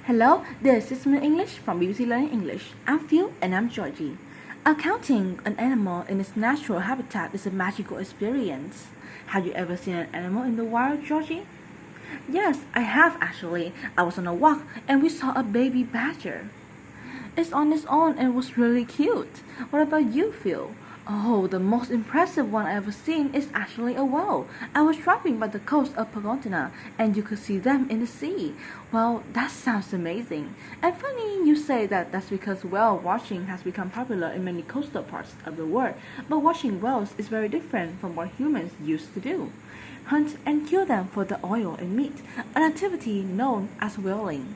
Hello, this is Smith English from BBC Learning English. I'm Phil and I'm Georgie. Encountering an animal in its natural habitat is a magical experience. Have you ever seen an animal in the wild, Georgie? Yes, I have actually. I was on a walk and we saw a baby badger. It's on its own and was really cute. What about you, Phil? Oh, the most impressive one I ever seen is actually a whale. I was driving by the coast of Pagontina and you could see them in the sea. Well, that sounds amazing. And funny you say that that's because whale watching has become popular in many coastal parts of the world. But watching whales is very different from what humans used to do. Hunt and kill them for the oil and meat, an activity known as whaling.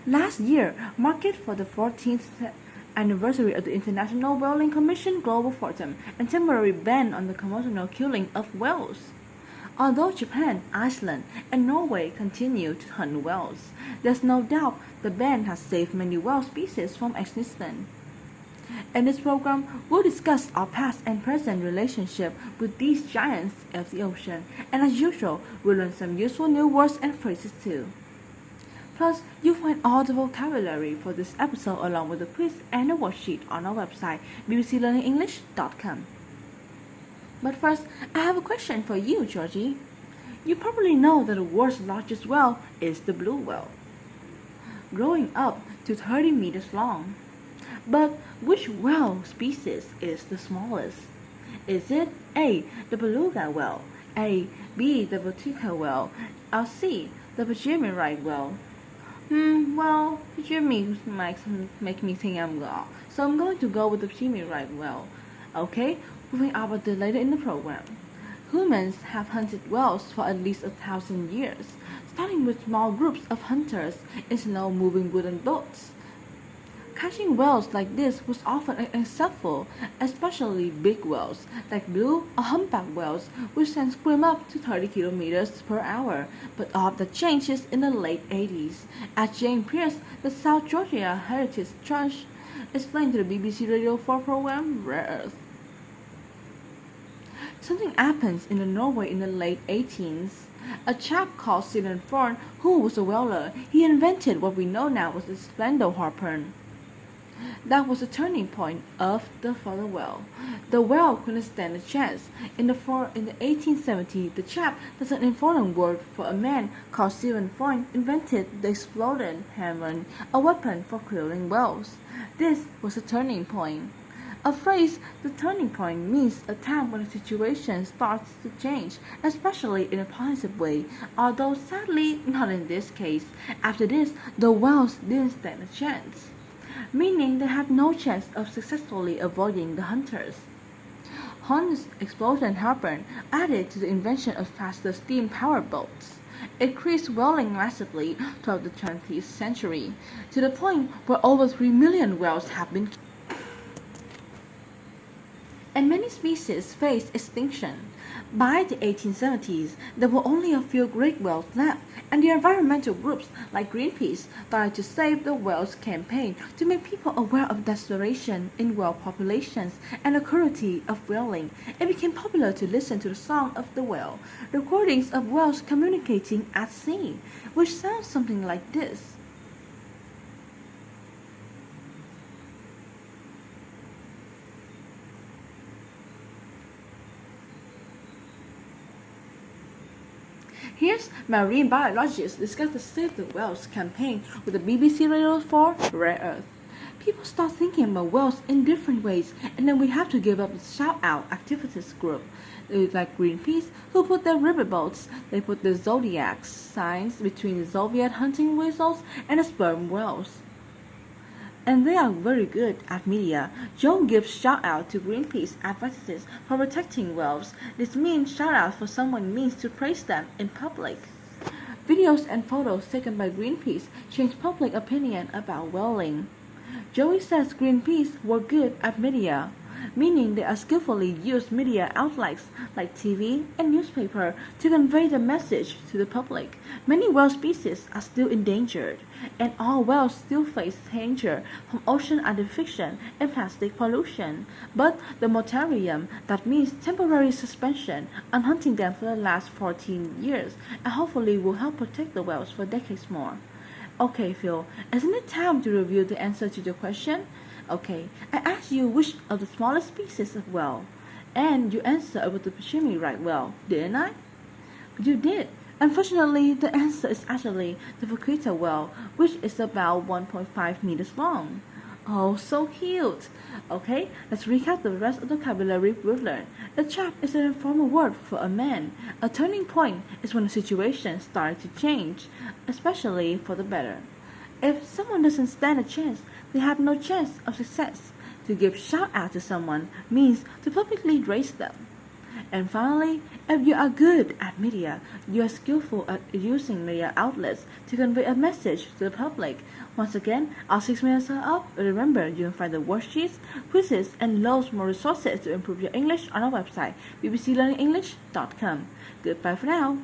Last year marked for the 14th anniversary of the International Whaling Commission Global Forum and temporary ban on the commercial killing of whales. Although Japan, Iceland, and Norway continue to hunt whales, there's no doubt the ban has saved many whale species from extinction. In this program, we'll discuss our past and present relationship with these giants of the ocean, and as usual, we'll learn some useful new words and phrases too. Plus, you'll find all the vocabulary for this episode along with the quiz and the worksheet on our website, bbclearningenglish.com. But first, I have a question for you, Georgie. You probably know that the world's largest whale is the blue whale, growing up to 30 meters long. But which whale species is the smallest? Is it A, the beluga whale, A, B, the Botica whale, or C, the Pygmy right whale? Well, Pygmy might make me think I'm wrong, so I'm going to go with the Pygmy right whale. Okay, moving on about this later in the program. Humans have hunted whales for at least 1,000 years, starting with small groups of hunters in slow-moving wooden boats. Catching whales like this was often unsuccessful, especially big whales like blue or humpback whales, which can swim up to 30 kilometers per hour. But all that changes in the late 80s, as Jane Pierce, the South Georgia Heritage Trust, explained to the BBC Radio 4 program Rare Earth. Something happens in Norway in the late 18s. A chap called Stephen Thorne, who was a whaler, he invented what we know now as the splendor harpoon. That was the turning point for the whale. The whale couldn't stand a chance. In the 1870s, the chap, that's an important word for a man called Stephen Thorne, invented the exploding hammer, a weapon for killing whales. This was a turning point. A phrase, the turning point, means a time when a situation starts to change, especially in a positive way, although sadly not in this case. After this, the whales didn't stand a chance, meaning they had no chance of successfully avoiding the hunters. Horn's explosion harpoon added to the invention of faster steam powered boats. It increased whaling massively throughout the 20th century, to the point where over 3 million whales have been killed. And many species faced extinction. By the 1870s, there were only a few great whales left, and the environmental groups like Greenpeace started to Save the Whales campaign to make people aware of desperation in whale populations and the cruelty of whaling. It became popular to listen to the song of the whale, recordings of whales communicating at sea, which sounds something like this. Here's marine biologists discuss the Save the Whales campaign with the BBC Radio 4 Rare Earth. People start thinking about whales in different ways, and then we have to give up the shout-out activities group, like Greenpeace, who put their riverboats. They put the zodiac signs between the Soviet hunting vessels and the sperm whales. And they are very good at media. Joan gives shout-out to Greenpeace advocates for protecting whales. This means shout-out for someone means to praise them in public. Videos and photos taken by Greenpeace change public opinion about whaling. Joey says Greenpeace were good at media, meaning they are skillfully used media outlets like TV and newspaper to convey the message to the public. Many whale species are still endangered, and all whales still face danger from ocean acidification and plastic pollution. But the moratorium, that means temporary suspension on hunting them for the last 14 years, and hopefully will help protect the whales for decades more. Okay, Phil, isn't it time to review the answer to the question? Okay, I asked you which of the smallest pieces of whale, and you answered about the Pashimi right well, didn't I? You did. Unfortunately, the answer is actually the vaquita whale, which is about 1.5 meters long. Oh, so cute! Okay, let's recap the rest of the vocabulary we've learned. A chap is an informal word for a man. A turning point is when a situation starts to change, especially for the better. If someone doesn't stand a chance, they have no chance of success. To give shout out to someone means to publicly raise them. And finally, if you are good at media, you are skillful at using media outlets to convey a message to the public. Once again, our 6 minutes are up. Remember, you can find the worksheets, quizzes, and loads more resources to improve your English on our website, bbclearningenglish.com. Goodbye for now.